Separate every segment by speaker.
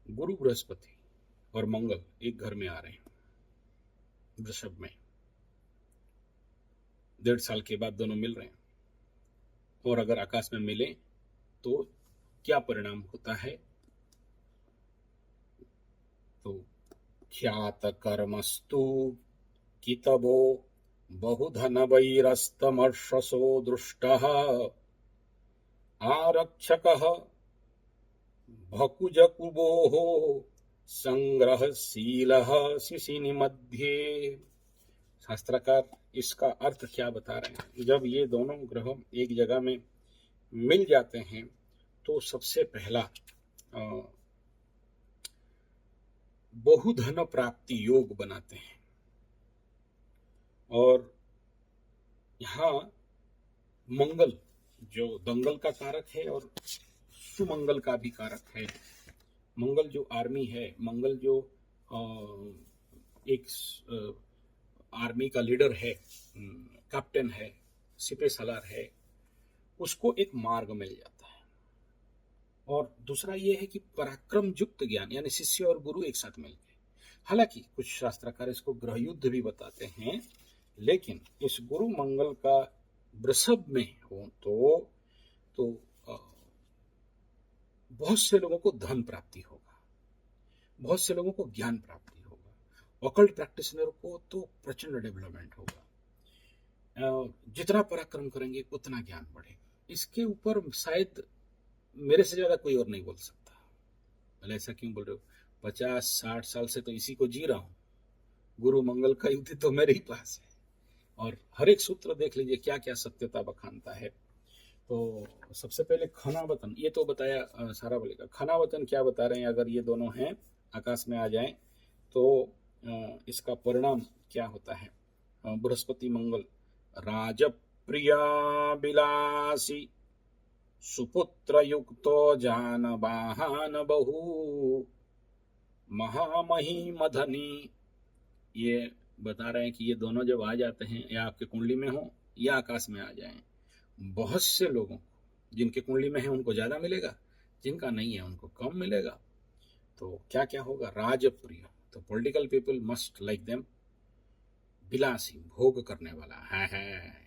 Speaker 1: गुरु बृहस्पति और मंगल एक घर में आ रहे हैं वृषभ में, 1.5 साल के बाद दोनों मिल रहे हैं, और अगर आकाश में मिले तो क्या परिणाम होता है? तो ख्यात कर्मस्तु कितवो बहुधन वैरस्तमर्षसो दृष्टः आरक्षकः भकुजकुबोः संग्रहशीलः शिशिनि मध्ये। शास्त्रकार इसका अर्थ क्या बता रहे हैं? जब ये दोनों ग्रह एक जगह में मिल जाते हैं तो सबसे पहला बहुधन प्राप्ति योग बनाते हैं, और यहाँ मंगल जो दंगल का कारक है और सुमंगल का भी कारक है। मंगल जो आर्मी है, मंगल जो एक आर्मी का लीडर है, कैप्टन है, सिपह सालार है, उसको एक मार्ग मिल जाता है। और दूसरा ये है कि पराक्रम युक्त ज्ञान, यानी शिष्य और गुरु एक साथ मिल गए। हालांकि कुछ शास्त्रकार इसको ग्रह युद्ध भी बताते हैं, लेकिन इस गुरु मंगल का वृषभ में हो तो बहुत से लोगों को धन प्राप्ति होगा, बहुत से लोगों को ज्ञान प्राप्ति होगा, ऑकल्ट प्रैक्टिशनर को तो प्रचंड डेवलपमेंट होगा। जितना पराक्रम करेंगे उतना ज्ञान बढ़ेगा। इसके ऊपर शायद मेरे से ज्यादा कोई और नहीं बोल सकता। भले ऐसा क्यों बोल रहे हो? 50-60 साल से तो इसी को जी रहा हूं। गुरु मंगल का युक्ति तो मेरे ही पास है, और हर एक सूत्र देख लीजिए क्या क्या सत्यता बखानता है। तो सबसे पहले खनावतन, ये तो बताया सारा बोलेगा। खनावतन क्या बता रहे हैं? अगर ये दोनों हैं आकाश में आ जाएं तो इसका परिणाम क्या होता है? बृहस्पति मंगल, राजप्रिया विलासी सुपुत्र युक्तो जानवाहन बहु महामही मधनी। ये बता रहे हैं कि ये दोनों जब आ जाते हैं, या आपके कुंडली में हो या आकाश में आ जाएं, बहुत से लोगों को जिनके कुंडली में है उनको ज्यादा मिलेगा, जिनका नहीं है उनको कम मिलेगा। तो क्या क्या होगा? राजप्रिय, तो political people must like them. विलासी, भोग करने वाला है,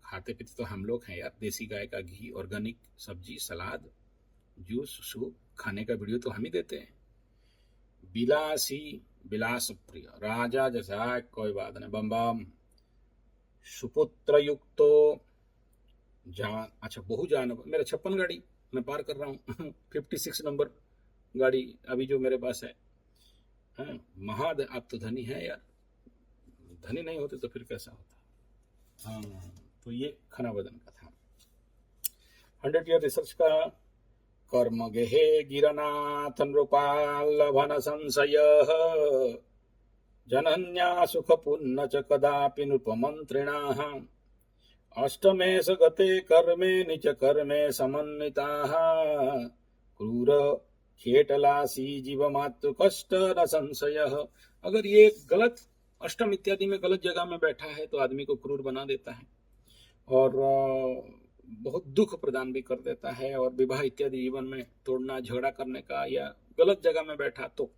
Speaker 1: खाते पीते तो हम लोग हैं यार, देसी गाय का घी, ऑर्गेनिक सब्जी, सलाद, जूस, सूप, खाने का वीडियो तो हम ही देते हैं। विलासी, विलास प्रिय, राजा जैसा कोई बात नहीं, बम बम। सुपुत्र युक्तो जान, अच्छा बहु जान, मेरा 56 गाड़ी मैं पार कर रहा हूँ 56 नंबर गाड़ी अभी जो मेरे पास है। महाद, आप तो धनी है यार, धनी नहीं होते तो फिर कैसा होता। हाँ, तो ये खनावदन का था। 100 ईयर रिसर्च का। कर्म गेहे गिरनाथ नृपालभन संशय जनन्या सुख पुण्य च कदापि नृपमंत्रिणाः अष्टमेश गते कर्मे निच कर्मे समन्विताः क्रूर खेटलासी जीव मातृ कष्ट न संशय। अगर ये गलत अष्टम इत्यादि में गलत जगह में बैठा है तो आदमी को क्रूर बना देता है, और बहुत दुख प्रदान भी कर देता है, और विवाह इत्यादि जीवन में तोड़ना, झगड़ा करने का, या गलत जगह में बैठा तो।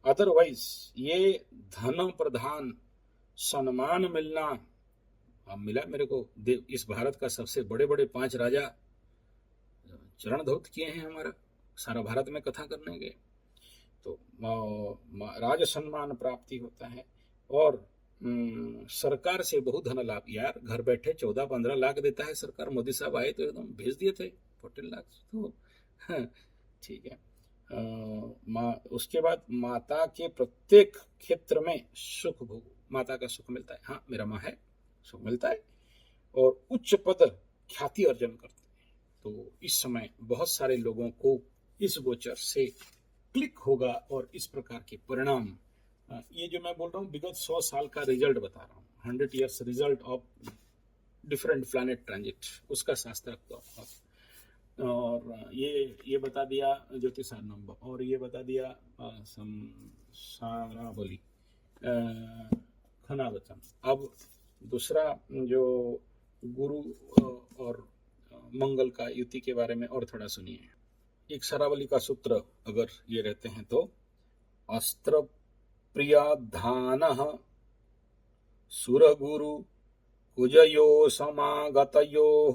Speaker 1: अदरवाइज ये धन प्रधान, सम्मान मिलना, अब मिला मेरे को। इस भारत का सबसे बड़े बड़े 5 राजा चरण धौत किए हैं हमारा, सारा भारत में कथा करने गए। तो राज सम्मान प्राप्ति होता है, और सरकार से बहुत धन लाभ। यार घर बैठे 14-15 लाख देता है सरकार। मोदी साहब आए तो एकदम भेज दिए थे 14 लाख तो ठीक है। उसके बाद माता के प्रत्येक क्षेत्र में सुख भोग, माता का सुख मिलता है। हाँ, मेरा माँ है, सुख मिलता है, और उच्च पद ख्याति अर्जन करते हैं। तो इस समय बहुत सारे लोगों को इस गोचर से क्लिक होगा, और इस प्रकार के परिणाम, ये जो मैं बोल रहा हूँ विगत 100 साल का रिजल्ट बता रहा हूँ, 100 years result of different planet transit, उसका शास्त्र। और ये बता दिया ज्योतिषार नंबर, और ये बता दिया सारावली, खनावचन। अब दूसरा जो गुरु और मंगल का युति के बारे में और थोड़ा सुनिए। एक शरावली का सूत्र अगर ये रहते हैं तो अस्त्र प्रियाधानः सुरगुरु कुजयो समागतयोः,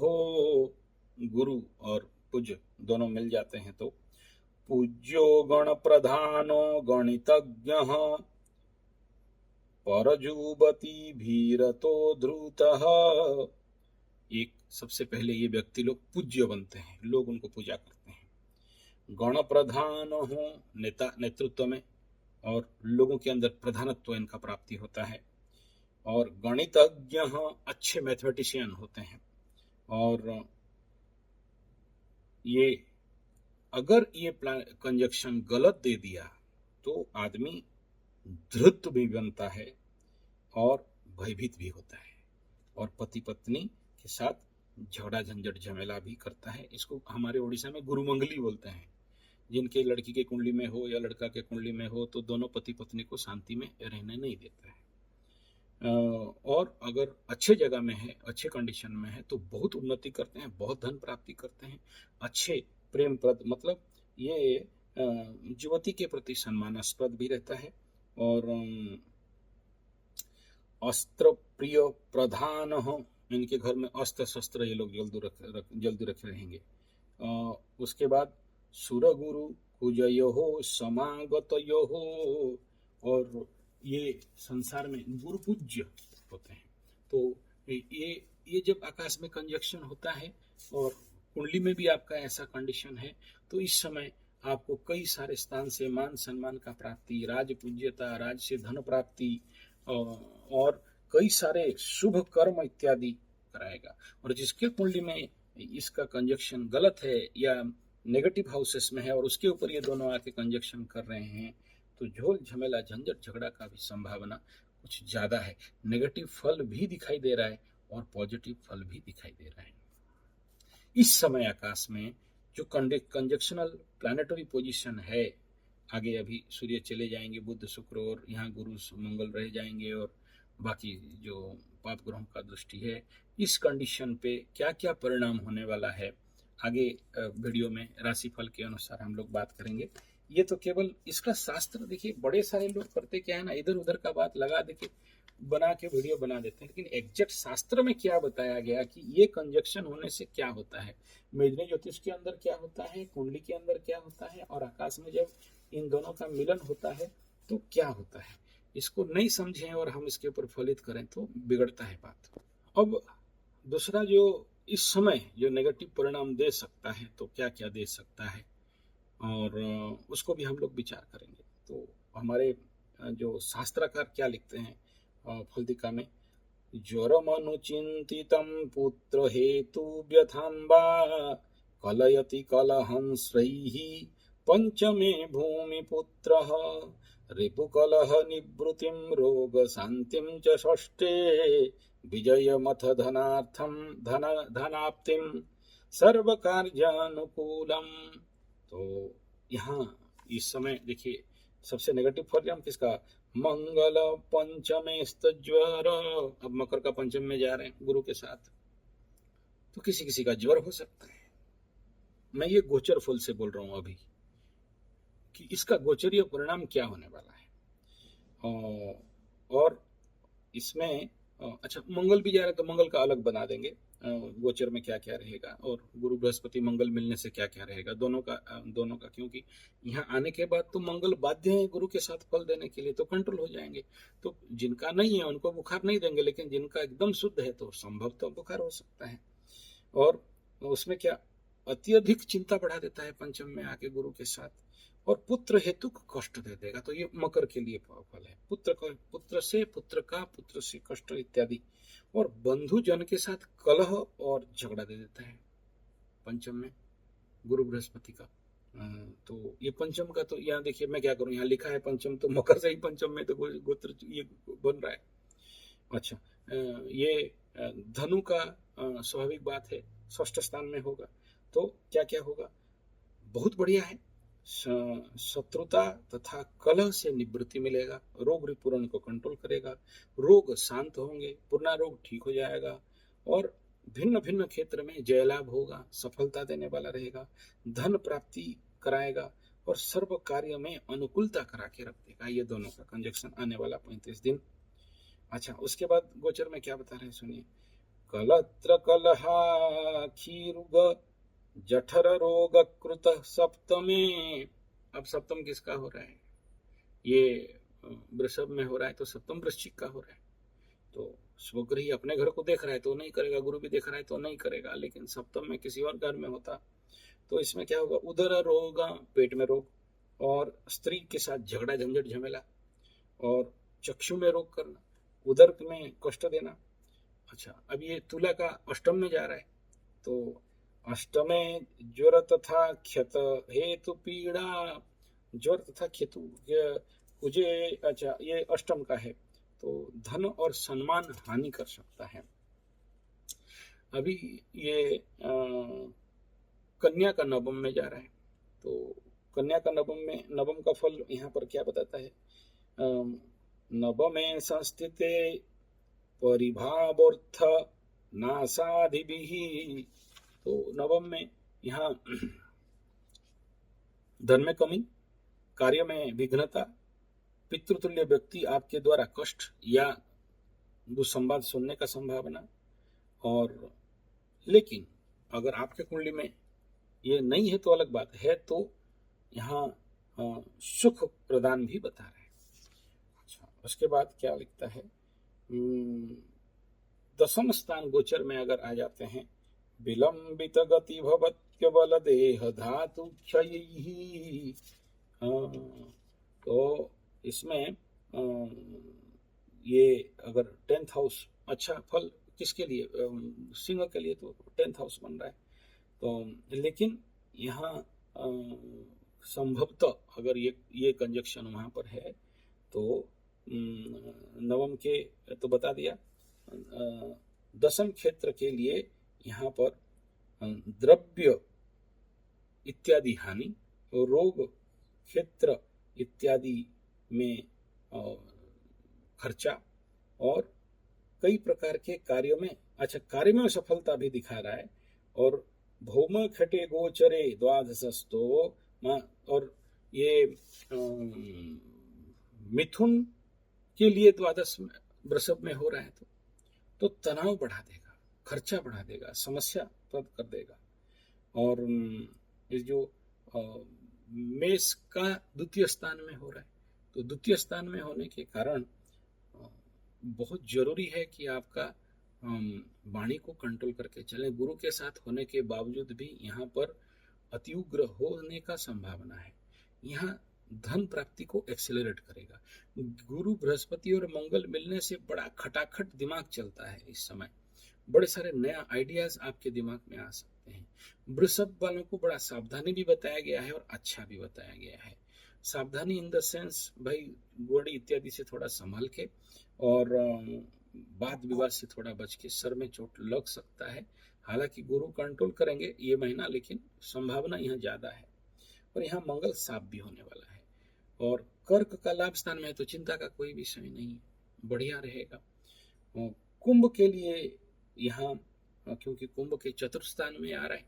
Speaker 1: गुरु और कुज दोनों मिल जाते हैं तो पूज्यो गण प्रधानो गणितज्ञः परजुबती भीरतो धृतः। एक सबसे पहले ये व्यक्ति लोग पूज्य बनते हैं, लोग उनको पूजा करते हैं। गण प्रधान हो, नेता नेतृत्व में, और लोगों के अंदर प्रधानत्व इनका प्राप्ति होता है। और गणितज्ञ अच्छे मैथमेटिशियन होते हैं। और ये अगर ये कंजक्शन गलत दे दिया तो आदमी धृत भी बनता है और भयभीत भी होता है, और पति पत्नी के साथ झगड़ा झंझट झमेला भी करता है। इसको हमारे उड़ीसा में गुरुमंगली बोलते हैं। जिनके लड़की के कुंडली में हो या लड़का के कुंडली में हो तो दोनों पति पत्नी को शांति में रहने नहीं देता है। और अगर अच्छे जगह में है, अच्छे कंडीशन में है तो बहुत उन्नति करते हैं, बहुत धन प्राप्ति करते हैं, अच्छे प्रेम प्रद, मतलब ये युवती के प्रति सम्मानास्पद भी रहता है। और अस्त्र प्रिय प्रधान हो, इनके घर में अस्त्र शस्त्र ये लोग जल्दी रखे रहेंगे। उसके बाद सुरगुरु कुजयो समागतयो, और ये संसार में गुरु पूज्य होते हैं। तो ये जब आकाश में कंजक्शन होता है और कुंडली में भी आपका ऐसा कंडीशन है तो इस समय आपको कई सारे स्थान से मान सम्मान का प्राप्ति, राज पूज्यता, राज से धन प्राप्ति और कई सारे शुभ कर्म इत्यादि कराएगा। और जिसके कुंडली में इसका कंजक्शन गलत है या नेगेटिव हाउसेस में है और उसके ऊपर ये दोनों आके कंजक्शन कर रहे हैं तो झोल झमेला झंझट झगड़ा का भी संभावना कुछ ज्यादा है। नेगेटिव फल भी दिखाई दे रहा है और पॉजिटिव फल भी दिखाई दे रहा है। इस समय आकाश में जो कंजक्शनल प्लैनेटरी पोजीशन है, आगे अभी सूर्य चले जाएंगे, बुध शुक्र और यहाँ गुरु मंगल रह जाएंगे और बाकी जो पाप ग्रहों का दृष्टि है, इस कंडीशन पे क्या क्या परिणाम होने वाला है आगे वीडियो में राशिफल के अनुसार हम लोग बात करेंगे। ये तो केवल इसका शास्त्र देखिए, बड़े सारे लोग करते क्या है ना, इधर उधर का बात लगा दे के बना के वीडियो बना देते हैं, लेकिन एग्जैक्ट शास्त्र में क्या बताया गया कि ये कंजक्शन होने से क्या होता है, मेजनी ज्योतिष के अंदर क्या होता है, कुंडली के अंदर क्या होता है, और आकाश में जब इन दोनों का मिलन होता है तो क्या होता है, इसको नहीं समझें और हम इसके ऊपर फलित करें तो बिगड़ता है बात। अब दूसरा जो इस समय जो नेगेटिव परिणाम दे सकता है तो क्या क्या दे सकता है और उसको भी हम लोग विचार करेंगे। तो हमारे जो शास्त्रकार क्या लिखते हैं फलदिका में, ज्वरमनुचिन्तितं पुत्र हेतु व्यथाम्बा कलयति कलहंस्रैः पंचमे भूमिपुत्रः रिपुकलह निवृत्तिं रोगशान्तिं च षष्ठे विजयमथ धनाप्तिं सर्वकार्यानुकूलम। तो यहाँ इस समय देखिए सबसे नेगेटिव परिणाम किसका, मंगल पंचमे ज्वर। अब मकर का पंचम में जा रहे हैं गुरु के साथ, तो किसी किसी का ज्वर हो सकता है। मैं ये गोचर फल से बोल रहा हूं अभी कि इसका गोचरीय परिणाम क्या होने वाला है। और इसमें अच्छा मंगल भी जा रहा है तो मंगल का अलग बना देंगे, गोचर में क्या क्या रहेगा और गुरु बृहस्पति मंगल मिलने से क्या क्या रहेगा, दोनों का क्योंकि यहाँ आने के बाद तो मंगल बाध्य है गुरु के साथ फल देने के लिए, तो कंट्रोल हो जाएंगे। तो जिनका नहीं है उनको बुखार नहीं देंगे, लेकिन जिनका एकदम शुद्ध है तो संभव तो बुखार हो सकता है। और उसमें क्या अत्यधिक चिंता बढ़ा देता है पंचम में आके गुरु के साथ, और पुत्र हेतु कष्ट दे देगा। तो ये मकर के लिए फल है, पुत्र से कष्ट इत्यादि। और बंधु जन के साथ कलह और झगड़ा दे देता है पंचम में गुरु बृहस्पति का। तो ये पंचम का, तो यहाँ देखिए मैं क्या करूं, यहाँ लिखा है पंचम, तो मकर से ही पंचम में तो गोत्र ये बन रहा है। अच्छा ये धनु का स्वाभाविक बात है, षष्ठ स्थान में होगा। तो क्या क्या होगा, बहुत बढ़िया है, शत्रुता तथा कलह से निवृत्ति मिलेगा, रोग रिपुरण को कंट्रोल करेगा, रोग शांत होंगे, पुराना रोग ठीक हो जाएगा, और भिन्न भिन्न क्षेत्र में जय लाभ होगा, सफलता देने वाला रहेगा, धन प्राप्ति कराएगा और सर्व कार्य में अनुकूलता करा के रख देगा। ये दोनों का कंजक्शन आने वाला 35 दिन। अच्छा, उसके बाद गोचर में क्या बता रहे हैं सुनिए। कलत्र कलहा खीरुग जठर रोग कृत सप्तमे। अब सप्तम किसका हो रहा है? ये वृषभ में हो रहा है, तो सप्तम वृश्चिक का हो रहा है। तो स्वग्रही अपने घर को देख रहा है तो नहीं करेगा, गुरु भी देख रहा है तो नहीं करेगा, लेकिन सप्तम में किसी और घर में होता तो इसमें क्या होगा? उदर रोग, पेट में रोग, और स्त्री के साथ झगड़ा झंझट झमेला, और चक्षु में रोग करना, उदर में कष्ट देना। अच्छा, अब ये तुला का अष्टम में जा रहा है, तो अष्टमे ज्वर तथा क्षत हेतु पीड़ा, ज्वर तथा खेतु मुझे, अच्छा ये अष्टम का है, तो धन और सम्मान हानि कर सकता है। अभी ये कन्या का नवम में जा रहा है, तो कन्या का नवम में, नवम का फल यहाँ पर क्या बताता है? नवमे संस्थिते परिभावर्थ नासादिभिः, तो नवम में यहाँ धन में कमी, कार्य में विघ्नता, पितृतुल्य व्यक्ति आपके द्वारा कष्ट या दुसंवाद सुनने का संभावना। और लेकिन अगर आपके कुंडली में ये नहीं है तो अलग बात है, तो यहाँ सुख प्रदान भी बता रहे हैं। अच्छा, उसके बाद क्या लिखता है? दसम स्थान गोचर में अगर आ जाते हैं, विलंबित गति भवत्य बल देह धातु क्षयैः, तो इसमें ये अगर 10th हाउस, अच्छा फल किसके लिए? सिंह के लिए तो 10th हाउस बन रहा है, तो लेकिन यहाँ संभवतः अगर ये कंजक्शन वहां पर है तो नवम के तो बता दिया, दसम क्षेत्र के लिए यहाँ पर द्रव्य इत्यादि हानि, रोग क्षेत्र इत्यादि में खर्चा, और कई प्रकार के कार्यों में, अच्छा कार्य में सफलता भी दिखा रहा है। और भौम खटे गोचरे द्वादशस्तो, और ये मिथुन के लिए द्वादश वृषभ में हो रहा है, तो तनाव बढ़ा देगा, खर्चा बढ़ा देगा, समस्या पैदा कर देगा। और इस जो मेष का द्वितीय स्थान में हो रहा है, तो द्वितीय स्थान में होने के कारण बहुत जरूरी है कि आपका वाणी को कंट्रोल करके चलें। गुरु के साथ होने के बावजूद भी यहाँ पर अतिउग्र होने का संभावना है। यहाँ धन प्राप्ति को एक्सेलरेट करेगा। गुरु बृहस्पति और मंगल मिलने से बड़ा खटाखट दिमाग चलता है इस समय, बड़े सारे नया आइडियाज आपके दिमाग में आ सकते हैं। वृषभ वालों को बड़ा सावधानी भी बताया गया है और अच्छा भी बताया गया है। सावधानी इन द सेंस, भाई गोड़ी इत्यादि से थोड़ा संभल के, और वाद विवाद से थोड़ा बच के, सर में चोट लग सकता है। हालांकि गुरु कंट्रोल करेंगे ये महीना, लेकिन संभावना यहाँ ज्यादा है। और यहाँ मंगल साफ भी होने वाला है। और कर्क का लाभ स्थान में है, तो चिंता का कोई विषय नहीं, बढ़िया रहेगा। कुंभ के लिए यहाँ, क्योंकि कुंभ के चतुर्थ स्थान में आ रहा है,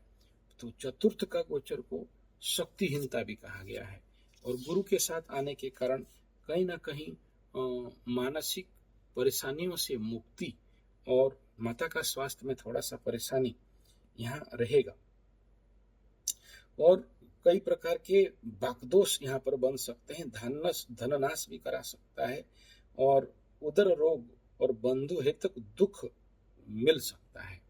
Speaker 1: तो चतुर्थ का गोचर को शक्तिहीनता भी कहा गया है। और गुरु के साथ आने के कारण कहीं ना कहीं मानसिक परेशानियों से मुक्ति, और माता का स्वास्थ्य में थोड़ा सा परेशानी यहाँ रहेगा। और कई प्रकार के बाकदोष यहाँ पर बन सकते हैं, धननाश भी करा सकता है, और उदर रोग और बंधु हेतु दुख मिल सकता है।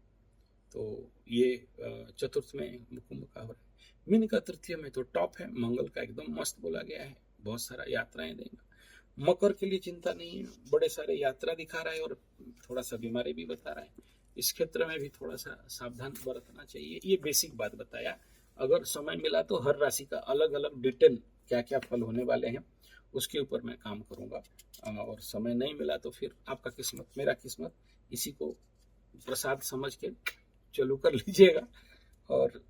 Speaker 1: तो ये चतुर्थ में कुंभ का हो रहा है। मीन का तृतीय में तो टॉप है, मंगल का एकदम मस्त बोला गया है, बहुत सारा यात्राएं देगा। मकर के लिए चिंता नहीं है, बड़े सारे यात्रा दिखा रहा है और थोड़ा सा बीमारी भी बता रहा है। इस क्षेत्र में भी थोड़ा सा सावधान बरतना चाहिए। ये बेसिक बात बताया। अगर समय मिला तो हर राशि का अलग अलग डिटेल क्या क्या फल होने वाले हैं उसके ऊपर मैं काम करूंगा, और समय नहीं मिला तो फिर आपका किस्मत मेरा किस्मत, इसी को प्रसाद समझ के चालू कर लीजिएगा। और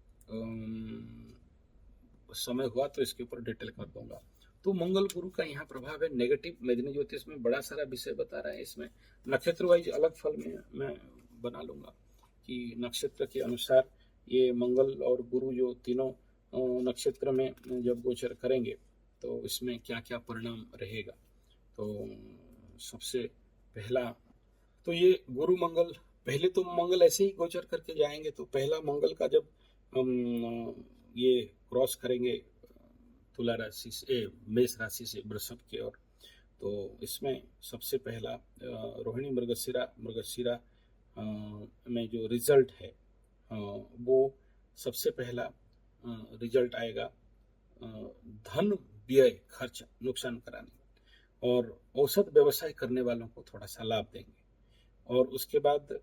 Speaker 1: समय हुआ तो इसके ऊपर डिटेल कर दूंगा। तो मंगल गुरु का यहाँ प्रभाव है नेगेटिव। मेदिनी ज्योतिष में बड़ा सारा विषय बता रहा है, इसमें नक्षत्र वाइज अलग फल में मैं बना लूंगा। कि नक्षत्र के अनुसार ये मंगल और गुरु जो तीनों नक्षत्र में जब गोचर करेंगे तो इसमें क्या क्या परिणाम रहेगा। तो सबसे पहला तो ये गुरु मंगल, पहले तो मंगल ऐसे ही गोचर करके जाएंगे, तो पहला मंगल का जब हम ये क्रॉस करेंगे तुला राशि से, मेष राशि से वृषभ की ओर, तो इसमें सबसे पहला रोहिणी मृगशिरा में जो रिजल्ट है वो सबसे पहला रिजल्ट आएगा धन व्यय खर्च नुकसान कराने, और औसत व्यवसाय करने वालों को थोड़ा सा लाभ देंगे। और उसके बाद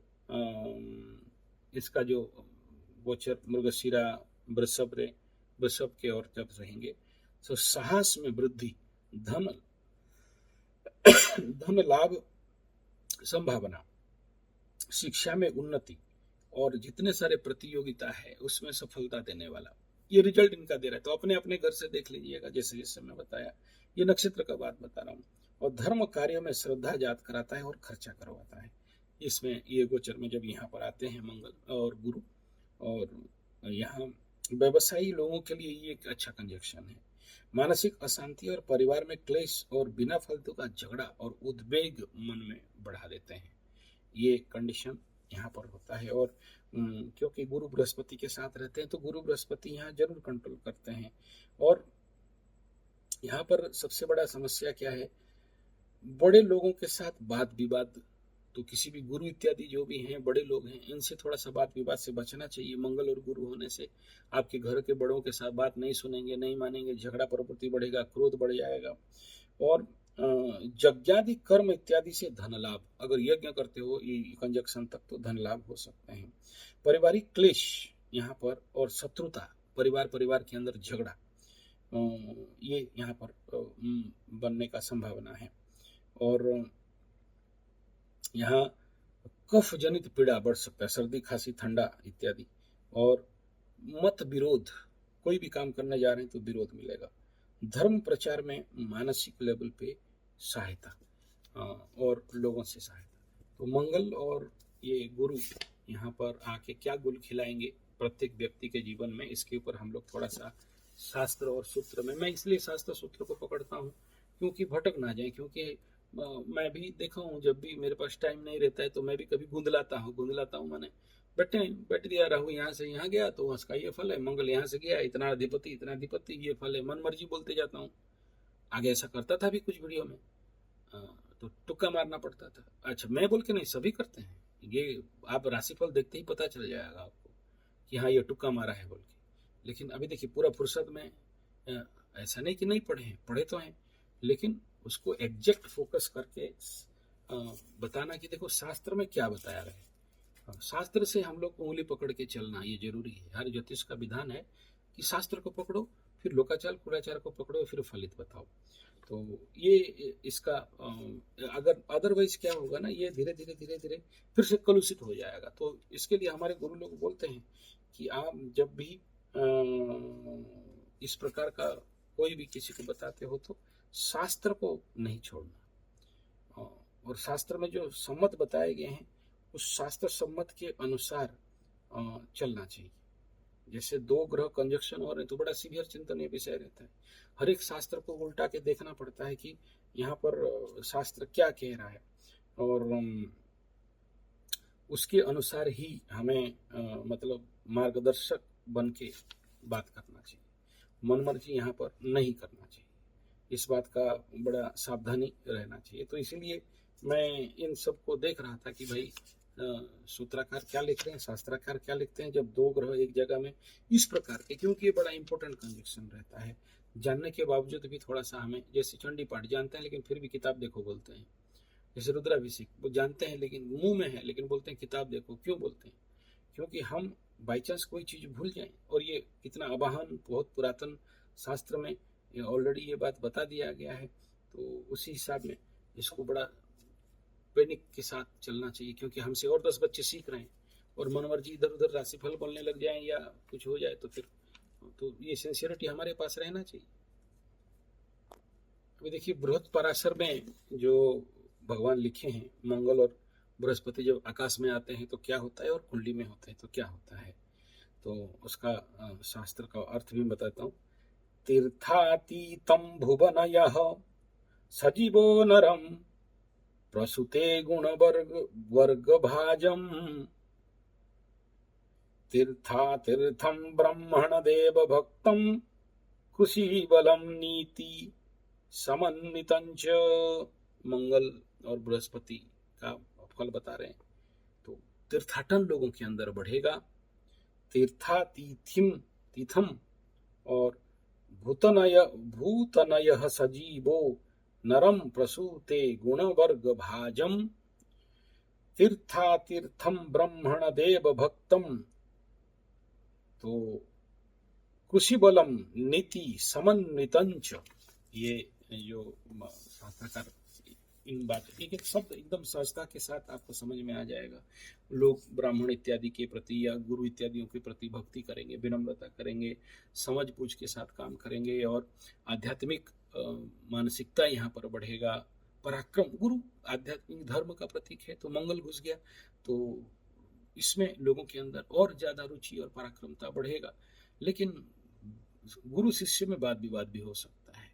Speaker 1: इसका जो गोचर मृगशिरा वृषभ के ओर जब रहेंगे तो साहस में वृद्धि, धन लाभ संभावना, शिक्षा में उन्नति और जितने सारे प्रतियोगिता है उसमें सफलता देने वाला ये रिजल्ट इनका दे रहा है। तो अपने अपने घर से देख लीजिएगा, जैसे जैसे मैं बताया, ये नक्षत्र का बात बता रहा हूँ। और धर्म कार्य में श्रद्धा जात कराता है और खर्चा करवाता है। इसमें ये गोचर में जब यहाँ पर आते हैं मंगल और गुरु, और यहाँ व्यवसायी लोगों के लिए ये एक अच्छा कंजक्शन है। मानसिक अशांति और परिवार में क्लेश और बिना फालतू का झगड़ा और उद्वेग मन में बढ़ा देते हैं, ये कंडीशन यहाँ पर होता है। और क्योंकि गुरु बृहस्पति के साथ रहते हैं तो गुरु बृहस्पति यहाँ जरूर कंट्रोल करते हैं। और यहाँ पर सबसे बड़ा समस्या क्या है, बड़े लोगों के साथ वाद विवाद, तो किसी भी गुरु इत्यादि जो भी हैं बड़े लोग हैं, इनसे थोड़ा सा वाद विवाद से बचना चाहिए। मंगल और गुरु होने से आपके घर के बड़ों के साथ बात नहीं सुनेंगे, नहीं मानेंगे, झगड़ा प्रवृत्ति बढ़ेगा, क्रोध बढ़ जाएगा। और यज्ञादि कर्म इत्यादि से धन लाभ, अगर यज्ञ करते हो ये कंजक्शन तक तो धन लाभ हो सकते हैं। पारिवारिक क्लेश यहाँ पर और शत्रुता, परिवार के अंदर झगड़ा, ये यहाँ पर बनने का संभावना है। और यहाँ कफ जनित पीड़ा बढ़ सकता है, सर्दी खांसी ठंडा इत्यादि। और मत विरोध, कोई भी काम करने जा रहे हैं तो विरोध मिलेगा। धर्म प्रचार में मानसिक लेवल पे सहायता और लोगों से सहायता। तो मंगल और ये गुरु यहाँ पर आके क्या गुल खिलाएंगे प्रत्येक व्यक्ति के जीवन में, इसके ऊपर हम लोग थोड़ा सा शास्त्र और सूत्र में, मैं इसलिए शास्त्र सूत्र को पकड़ता हूँ क्योंकि भटक ना जाए। क्योंकि मैं भी देखा हूँ, जब भी मेरे पास टाइम नहीं रहता है तो मैं भी कभी गुंदलाता हूँ माने बैठ दिया, राहु यहाँ से यहाँ गया तो उसका ये फल है, मंगल यहाँ से गया इतना अधिपति ये फल है, मन मर्जी बोलते जाता हूँ। आगे ऐसा करता था भी कुछ वीडियो में, तो तुक्का मारना पड़ता था। अच्छा, मैं बोल के नहीं, सभी करते हैं ये, आप राशिफल देखते ही पता चल जाएगा आपको कि हाँ ये तुक्का मारा है बोल के। लेकिन अभी देखिए पूरा फुर्सत में, ऐसा नहीं कि नहीं पढ़े हैं, पढ़े तो हैं, लेकिन उसको एग्जैक्ट फोकस करके बताना कि देखो शास्त्र में क्या बताया रहे। शास्त्र से हम लोग उंगली पकड़ के चलना ये जरूरी है। हर ज्योतिष का विधान है कि शास्त्र को पकड़ो, फिर लोकाचार कुलाचार को पकड़ो, फिर फलित बताओ। तो ये इसका अगर अदरवाइज क्या होगा ना, ये धीरे धीरे फिर से कलुषित हो जाएगा। तो इसके लिए हमारे गुरु लोग बोलते हैं कि आप जब भी इस प्रकार का कोई भी किसी को बताते हो तो शास्त्र को नहीं छोड़ना, और शास्त्र में जो सम्मत बताए गए हैं उस शास्त्र सम्मत के अनुसार चलना चाहिए। जैसे दो ग्रह कंजक्शन हो रहे हैं तो बड़ा सीवियर चिंतनीय विषय रहता है। हर एक शास्त्र को उल्टा के देखना पड़ता है कि यहाँ पर शास्त्र क्या कह रहा है, और उसके अनुसार ही हमें मतलब मार्गदर्शक बन के बात करना चाहिए। मनमर्जी यहाँ पर नहीं करना चाहिए, इस बात का बड़ा सावधानी रहना चाहिए। तो इसीलिए मैं इन सब को देख रहा था कि भाई सूत्रकार क्या लिख रहे हैं, शास्त्रकार क्या लिखते हैं, जब दो ग्रह एक जगह में इस प्रकार के, क्योंकि ये बड़ा इंपॉर्टेंट कंजक्शन रहता है। जानने के बावजूद भी थोड़ा सा हमें, जैसे चंडी पाठ जानते हैं लेकिन फिर भी किताब देखो बोलते हैं, जैसे रुद्राभिषेक वो जानते हैं लेकिन मुंह में है लेकिन बोलते हैं किताब देखो। क्यों बोलते हैं? क्योंकि हम बाई चांस कोई चीज भूल जाएं, और ये कितना अबाहन बहुत पुरातन शास्त्र में ऑलरेडी ये बात बता दिया गया है। तो उसी हिसाब में इसको बड़ा पैनिक के साथ चलना चाहिए, क्योंकि हमसे और 10 बच्चे सीख रहे हैं और मनमर्जी इधर उधर राशिफल बोलने लग जाएं या कुछ हो जाए तो फिर तो ये सिंसियरिटी हमारे पास रहना चाहिए। अभी देखिए बृहत पराशर में जो भगवान लिखे हैं मंगल और बृहस्पति जब आकाश में आते हैं तो क्या होता है और कुंडली में होते हैं तो क्या होता है, तो उसका शास्त्र का अर्थ भी बताता हूँ। तीर्थातीतं भुवनयः सजीवो नरम प्रसूते गुणवर्गभाजम् तीर्थातीर्थं ब्रह्मण देव भक्तं कृषि बलम नीति समन्वितं च। मंगल और बृहस्पति का फल बता रहे हैं। तो तीर्थाटन लोगों के अंदर बढ़ेगा, तीर्थातीथिम तीर्थम और भूतनय सजीवो नरम प्रसूते गुणवर्ग भाजम तीर्थातीर्थम ब्रह्मण देव भक्तम, तो कृषि बलम नीति समन्वितंच। ये जो शास्त्रकार इन बात एक एक शब्द एकदम सहजता के साथ आपको समझ में आ जाएगा। लोग ब्राह्मण इत्यादि के प्रति या गुरु इत्यादियों के प्रति भक्ति करेंगे, विनम्रता करेंगे, समझ बूझ के साथ काम करेंगे और आध्यात्मिक मानसिकता यहाँ पर बढ़ेगा। पराक्रम, गुरु आध्यात्मिक धर्म का प्रतीक है, तो मंगल घुस गया तो इसमें लोगों के अंदर और ज्यादा रुचि और पराक्रमता बढ़ेगा। लेकिन गुरु शिष्य में वाद विवाद भी हो सकता है,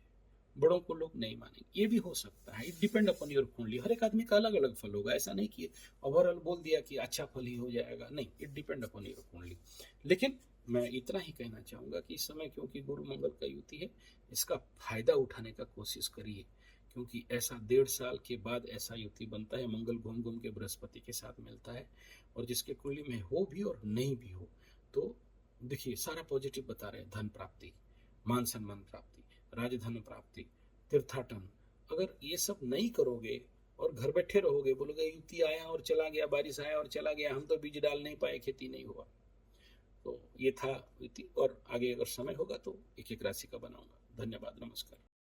Speaker 1: बड़ों को लोग नहीं मानेंगे, ये भी हो सकता है। इट डिपेंड अपॉन योर कुंडली। हर एक आदमी का अलग अलग फल होगा, ऐसा नहीं कि ओवरऑल बोल दिया कि अच्छा फल ही हो जाएगा, नहीं, इट डिपेंड अपॉन योर कुंडली। लेकिन मैं इतना ही कहना चाहूंगा कि इस समय क्योंकि गुरु मंगल का युति है, इसका फायदा उठाने का कोशिश करिए, क्योंकि ऐसा 1.5 साल के बाद ऐसा युति बनता है। मंगल घूम घूम के बृहस्पति के साथ मिलता है, और जिसके कुंडली में हो भी और नहीं भी हो तो देखिए सारा पॉजिटिव बता रहे हैं। धन प्राप्ति, मान सम्मान प्राप्ति, राजधन प्राप्ति, तीर्थाटन। अगर ये सब नहीं करोगे और घर बैठे रहोगे, बोलोगे युति आया और चला गया, बारिश आया और चला गया, हम तो बीज डाल नहीं पाए, खेती नहीं हुआ, तो ये था युति। और आगे अगर समय होगा तो एक एक राशि का बनाऊंगा। धन्यवाद, नमस्कार।